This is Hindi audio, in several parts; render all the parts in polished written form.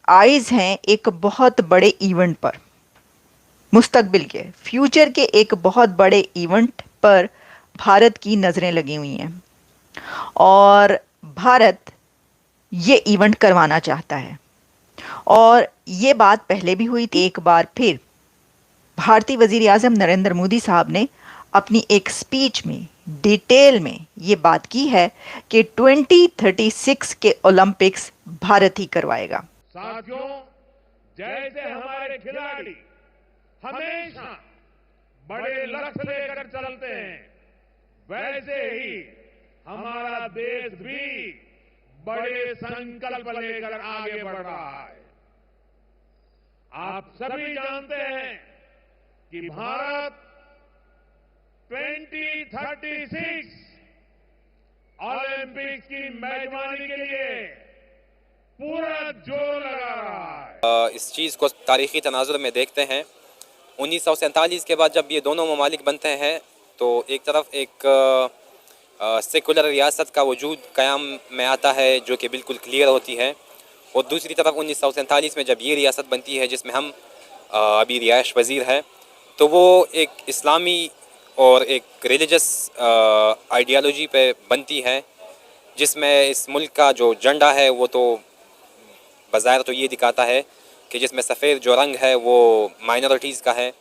आइज हैं एक बहुत बड़े इवेंट पर, मुस्तकबिल के फ्यूचर के एक बहुत बड़े इवेंट पर भारत की नज़रें लगी हुई हैं और भारत ये इवेंट करवाना चाहता है। और ये बात पहले भी हुई थी। एक बार फिर भारतीय वजीर आज़म नरेंद्र मोदी साहब ने अपनी एक स्पीच में डिटेल में ये बात की है कि 2036 के ओलंपिक्स भारत ही करवाएगा। साथियों, जैसे हमारे खिलाड़ी हमेशा बड़े लक्ष्य लेकर चलते हैं, वैसे ही हमारा देश भी बड़े संकल्प लेकर आगे बढ़ रहा है। आप सभी जानते हैं कि भारत 2036 ओलंपिक्स की मेजबानी के लिए पूरा जोर लगा रहा है। इस चीज़ को तारीखी तनाजुर में देखते हैं। 1947 के बाद जब ये दोनों ममालिक बनते हैं तो एक तरफ एक सेकुलर रियासत का वजूद क़याम में आता है जो कि बिल्कुल क्लियर होती है, और दूसरी तरफ 1947 में जब ये रियासत बनती है जिसमें हम अभी रिहाइश पज़ीर है, तो वो एक इस्लामी और एक रिलीजस आइडियालॉजी पे बनती है, जिसमें इस मुल्क का जो झंडा है वो तो बज़ाहिर तो ये दिखाता है कि जिसमें सफ़ेद जो रंग है वो माइनॉरिटीज़ का है।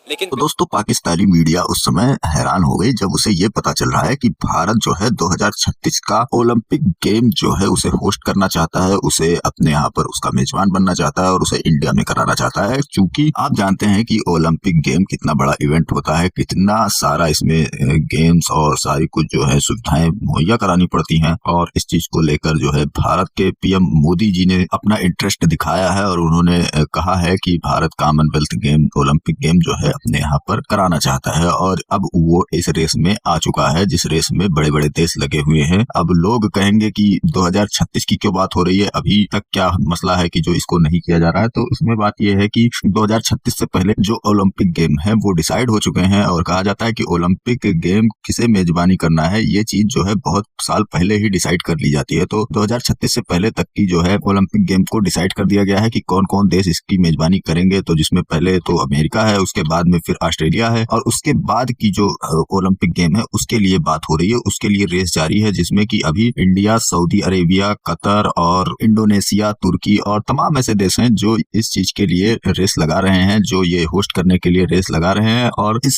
लेकिन तो दोस्तों, पाकिस्तानी मीडिया उस समय हैरान हो गई जब उसे ये पता चल रहा है कि भारत जो है 2036 का ओलंपिक गेम जो है उसे होस्ट करना चाहता है, उसे अपने यहाँ पर उसका मेजबान बनना चाहता है और उसे इंडिया में कराना चाहता है। क्योंकि आप जानते हैं कि ओलंपिक गेम कितना बड़ा इवेंट होता है, कितना सारा इसमें गेम्स और सारी कुछ जो है सुविधाएं मुहैया करानी पड़ती हैं, और इस चीज को लेकर जो है भारत के पीएम मोदी जी ने अपना इंटरेस्ट दिखाया है और उन्होंने कहा है कि Bharat Commonwealth game, Olympic game जो है अपने यहाँ पर कराना चाहता है। और अब वो इस रेस में आ चुका है जिस रेस में बड़े बड़े देश लगे हुए हैं। अब लोग कहेंगे कि 2036 की क्यों बात हो रही है, अभी तक क्या मसला है कि जो इसको नहीं किया जा रहा है। तो इसमें बात यह है कि 2036 से पहले जो ओलंपिक गेम है वो डिसाइड हो चुके हैं, और कहा जाता है कि ओलंपिक गेम किसे मेजबानी करना है ये चीज जो है बहुत साल पहले ही डिसाइड कर ली जाती है। तो 2036 से पहले तक की जो है ओलंपिक गेम को डिसाइड कर दिया गया है कि कौन कौन देश इसकी मेजबानी करेंगे। तो जिसमें पहले तो अमेरिका है, उसके बाद में फिर ऑस्ट्रेलिया है, और उसके बाद की जो ओलंपिक गेम है उसके लिए बात हो रही है, उसके लिए रेस जारी है, जिसमें कि अभी इंडिया, सऊदी अरेबिया, कतर और इंडोनेशिया, तुर्की और तमाम ऐसे देश हैं जो इस चीज के लिए रेस लगा रहे हैं, जो ये होस्ट करने के लिए रेस लगा रहे हैं। और इस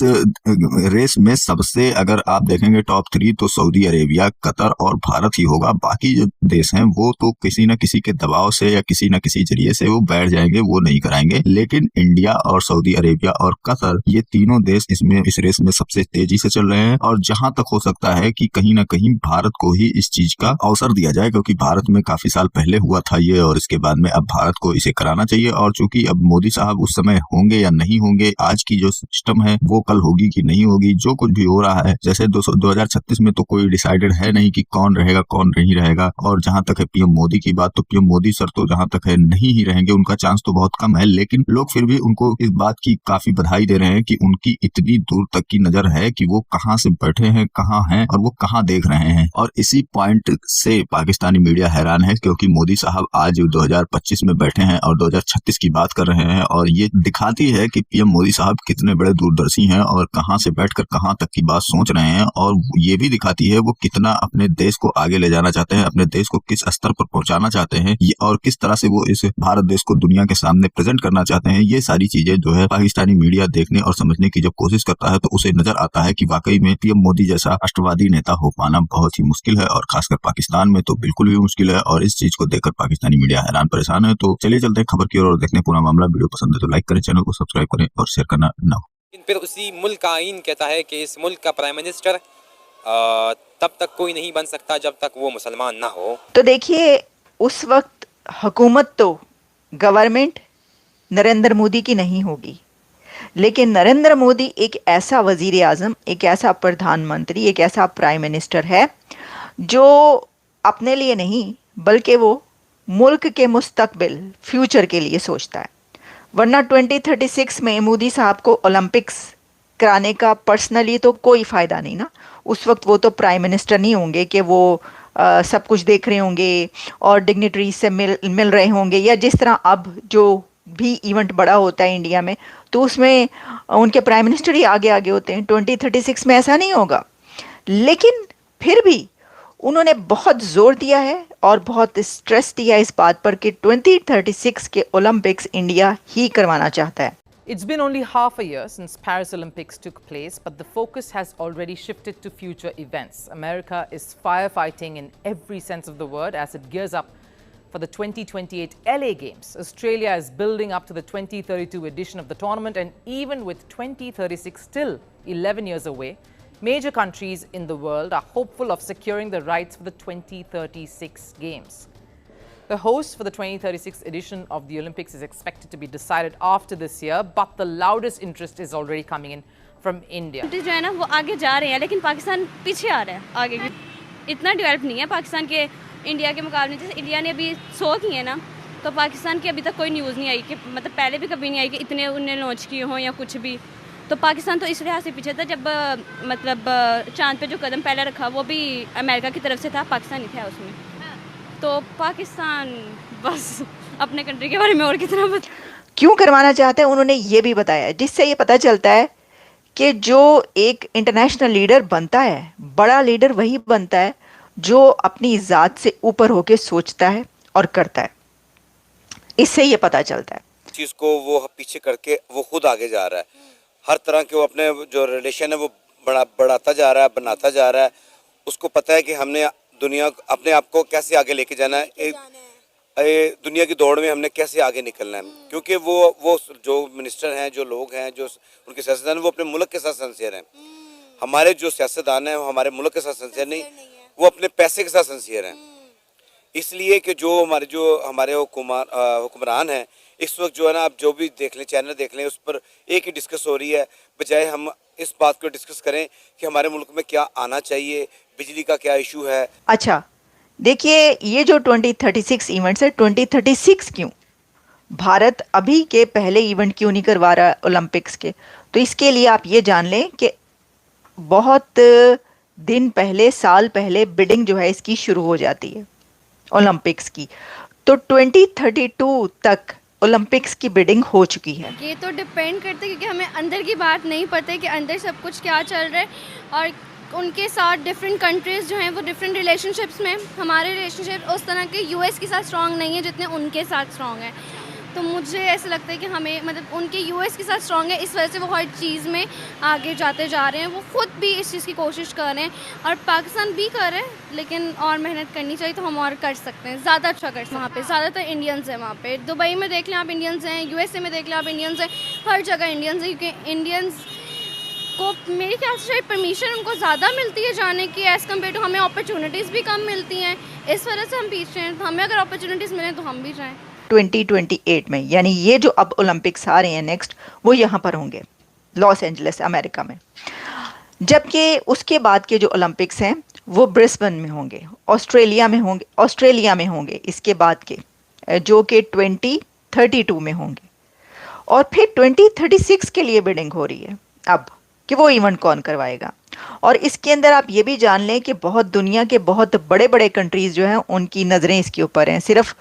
रेस में सबसे अगर आप देखेंगे टॉप 3 तो सऊदी अरेबिया, कतर और भारत ही होगा। बाकी जो देश हैं वो तो किसी न किसी के दबाव से या किसी न किसी जरिए से वो बैठ जाएंगे, वो नहीं कराएंगे। लेकिन इंडिया और सऊदी अरेबिया और कतर, ये तीनों देश इसमें इस रेस में सबसे तेजी से चल रहे हैं, और जहां तक हो सकता है कि कहीं ना कहीं भारत को ही इस चीज का अवसर दिया जाए, क्योंकि भारत में काफी साल पहले हुआ था ये, और इसके बाद में अब भारत को इसे कराना चाहिए। और चूंकि अब मोदी साहब उस समय होंगे या नहीं होंगे, आज की जो सिस्टम है वो कल होगी कि नहीं होगी, जो कुछ भी हो रहा है, जैसे 2036 में तो कोई डिसाइडेड है नहीं कि कौन रहेगा कौन नहीं रहेगा। और जहां तक है पीएम मोदी की बात, तो पीएम मोदी सर तो जहां तक है नहीं ही रहेंगे, उनका चांस तो बहुत कम है। लेकिन लोग फिर भी उनको इस बात की काफी बधाई दे रहे हैं कि उनकी इतनी दूर तक की नजर है कि वो कहां से बैठे हैं, कहां हैं और वो कहां देख रहे हैं। और इसी पॉइंट से पाकिस्तानी मीडिया हैरान है, क्योंकि मोदी साहब आज 2025 में बैठे हैं और 2036 की बात कर रहे हैं, और ये दिखाती है कि पीएम मोदी साहब कितने बड़े दूरदर्शी हैं और कहां से बैठकर कहां तक की बात सोच रहे हैं। और ये भी दिखाती है वो कितना अपने देश को आगे ले जाना चाहते हैं, अपने देश को किस स्तर पर पहुंचाना चाहते हैं, और किस तरह से वो इस भारत देश को दुनिया के सामने प्रेजेंट करना चाहते हैं। ये सारी चीजें जो है पाकिस्तानी मीडिया देखने और समझने की जब कोशिश करता है तो उसे नजर आता है कि वाकई में पीएम मोदी जैसा राष्ट्रवादी नेता हो पाना बहुत ही मुश्किल है, और खासकर पाकिस्तान में तो बिल्कुल भी मुश्किल है। और इस चीज को देखकर पाकिस्तानी मीडिया हैरान परेशान है। तो चलिए चलते हैं खबर की ओर और देखने पूरा मामला। वीडियो पसंद है तो लाइक करें, चैनल को सब्सक्राइब करें और शेयर करना ना हो। फिर उसी मुल्क का आईन कहता है कि इस मुल्क का प्राइम मिनिस्टर तब तक कोई नहीं बन सकता जब तक वो मुसलमान ना हो। तो देखिए, उस वक्त हुकूमत तो गवर्नमेंट नरेंद्र मोदी की नहीं होगी, लेकिन नरेंद्र मोदी एक ऐसा वजीर आज़म, एक ऐसा प्रधानमंत्री, एक ऐसा प्राइम मिनिस्टर है जो अपने लिए नहीं बल्कि वो मुल्क के मुस्तकबिल, फ्यूचर के लिए सोचता है। वरना 2036 में मोदी साहब को ओलंपिक्स कराने का पर्सनली तो कोई फ़ायदा नहीं ना। उस वक्त वो तो प्राइम मिनिस्टर नहीं होंगे कि वो सब कुछ देख रहे होंगे और डिग्निटरी से मिल रहे होंगे, या जिस तरह अब जो भी इवेंट बड़ा होता है इंडिया में तो उसमें उनके प्राइम मिनिस्टर ही आगे आगे होते हैं। 2036 में ऐसा नहीं होगा, लेकिन फिर भी उन्होंने बहुत जोर दिया है और बहुत स्ट्रेस दिया इस बात पर कि 2036 के ओलंपिक्स इंडिया ही करवाना चाहता है। It's been only half a year since Paris Olympics took place, but the focus has already shifted to future events. America is firefighting in every sense of the word as it gears up for the 2028 LA Games. Australia is building up to the 2032 edition of the tournament, and even with 2036 still 11 years away, major countries in the world are hopeful of securing the rights for the 2036 Games. The host for the 2036 edition of the Olympics is expected to be decided after this year, but the loudest interest is already coming in from India. जो है ना वो आगे जा रहे हैं, लेकिन पाकिस्तान पीछे आ रहा है। आगे इतना डेवलप नहीं है पाकिस्तान के इंडिया के मुकाबले। जैसे इंडिया ने अभी 100 किए हैं ना, तो पाकिस्तान की अभी तक कोई न्यूज़ नहीं आई कि मतलब पहले भी कभी नहीं आई कि इतने उनने लॉन्च किए हों या कुछ भी। तो पाकिस्तान तो इस लिहाज से पीछे था, जब मतलब चांद पे जो कदम पहले रखा वो भी अमेरिका की तरफ से था, पाकिस्तान नहीं था उसमें। तो पाकिस्तान बस अपने कंट्री के बारे में और कितना क्यों करवाना चाहते हैं उन्होंने ये भी बताया, जिससे ये पता चलता है कि जो एक इंटरनेशनल लीडर बनता है, बड़ा लीडर वही बनता है जो अपनी ज़ात से ऊपर होके सोचता है और करता है। इससे ये पता चलता है चीज़ को वो पीछे करके वो खुद आगे जा रहा है। हर तरह के वो अपने जो रिलेशन है वो बढ़ाता जा रहा है, बनाता जा रहा है। उसको पता है कि हमने दुनिया अपने आप को कैसे आगे लेके जाना है, दुनिया की दौड़ में हमने कैसे आगे निकलना है। क्योंकि वो जो मिनिस्टर हैं, जो लोग हैं, जो उनके सियासतदान वो अपने मुल्क के साथ सिंसियर हैं। हमारे जो सियासतदान हैं वो हमारे मुल्क के साथ सिंसियर नहीं, वो अपने पैसे के साथ सिंसियर हैं। इसलिए कि जो हमारे हुक्मरान हैं इस वक्त जो है ना, आप जो भी देख लें, चैनल देख लें, उस पर एक ही डिस्कस हो रही है, बजाय हम इस बात को डिस्कस करें कि हमारे मुल्क में क्या आना चाहिए, बिजली का क्या इशू है। अच्छा देखिए, ये जो 2036 इवेंट्स है, 2036 क्यों? भारत अभी के पहले इवेंट क्यों नहीं करवा रहा ओलंपिक्स के? तो इसके लिए आप ये जान लें कि बहुत दिन पहले, साल पहले बिडिंग जो है इसकी शुरू हो जाती है ओलंपिक्स की। तो 2032 तक ओलंपिक्स की बिडिंग हो चुकी है। ये तो डिपेंड करता है क्योंकि हमें अंदर की बात नहीं पता है कि अंदर सब कुछ क्या चल रहा है, और उनके साथ डिफरेंट कंट्रीज़ जो हैं वो डिफरेंट रिलेशनशिप्स में। हमारे रिलेशनशिप उस तरह के यूएस के साथ स्ट्रॉन्ग नहीं है जितने उनके साथ स्ट्रॉन्ग है। तो मुझे ऐसा लगता है कि हमें मतलब उनके यूएस के साथ स्ट्रॉन्ग है, इस वजह से वो हर चीज़ में आगे जाते जा रहे हैं। वो खुद भी इस चीज़ की कोशिश कर रहे हैं और पाकिस्तान भी कर रहे हैं, लेकिन और मेहनत करनी चाहिए तो हम और कर सकते हैं, ज़्यादा अच्छा कर सकते हैं। वहाँ पे ज़्यादातर इंडियंस हैं, वहाँ पे दुबई में देख लें आप इंडियंस हैं, यूएसए में देख लें आप इंडियंस हैं, हर जगह इंडियंस हैं। क्योंकि इंडियंस को मेरे ख्याल से शायद परमिशन उनको ज़्यादा मिलती है जाने की, एज़ कम्पेयर टू हमें अपॉर्चुनिटीज़ भी कम मिलती हैं। इस वजह से हम पीछे हैं। तो हमें अगर अपॉर्चुनिटीज़ मिलें तो हम भी जाएँ। 2028 में, यानी ये जो अब ओलंपिक्स आ रहे हैं नेक्स्ट, वो यहाँ पर होंगे लॉस एंजलिस अमेरिका में। जबकि उसके बाद के जो ओलंपिक्स हैं वो ब्रिस्बेन में होंगे, ऑस्ट्रेलिया में होंगे इसके बाद के, जो कि 2032 में होंगे। और फिर 2036 के लिए बिडिंग हो रही है अब कि वो इवेंट कौन करवाएगा। और इसके अंदर आप ये भी जान लें कि बहुत दुनिया के बहुत बड़े बड़े कंट्रीज़ जो हैं उनकी नज़रें इसके ऊपर हैं। सिर्फ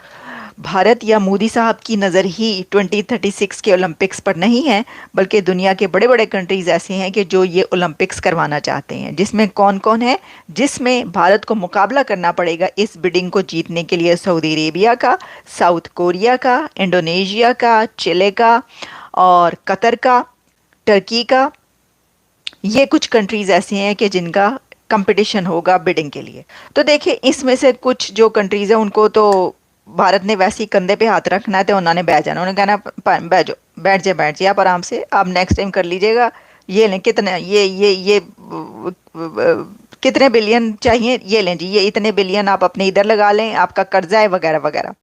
भारत या मोदी साहब की नज़र ही 2036 के ओलंपिक्स पर नहीं है, बल्कि दुनिया के बड़े बड़े कंट्रीज़ ऐसे हैं कि जो ये ओलंपिक्स करवाना चाहते हैं। जिसमें कौन कौन है? जिसमें भारत को मुकाबला करना पड़ेगा इस बिडिंग को जीतने के लिए सऊदी अरेबिया का, साउथ कोरिया का, इंडोनेशिया का, चिले का और कतर का, टर्की का। ये कुछ कंट्रीज़ ऐसे हैं कि जिनका कंपटीशन होगा बिडिंग के लिए। तो देखिए, इसमें से कुछ जो कंट्रीज़ हैं उनको तो भारत ने वैसे ही कंधे पे हाथ रखना है, तो उन्होंने बैठ जाना, उन्होंने कहना बैठ जाइए आप आराम से, आप नेक्स्ट टाइम कर लीजिएगा। ये लें कितने, ये कितने बिलियन चाहिए, ये लें जी, ये इतने बिलियन आप अपने इधर लगा लें, आपका कर्जा है वगैरह वगैरह।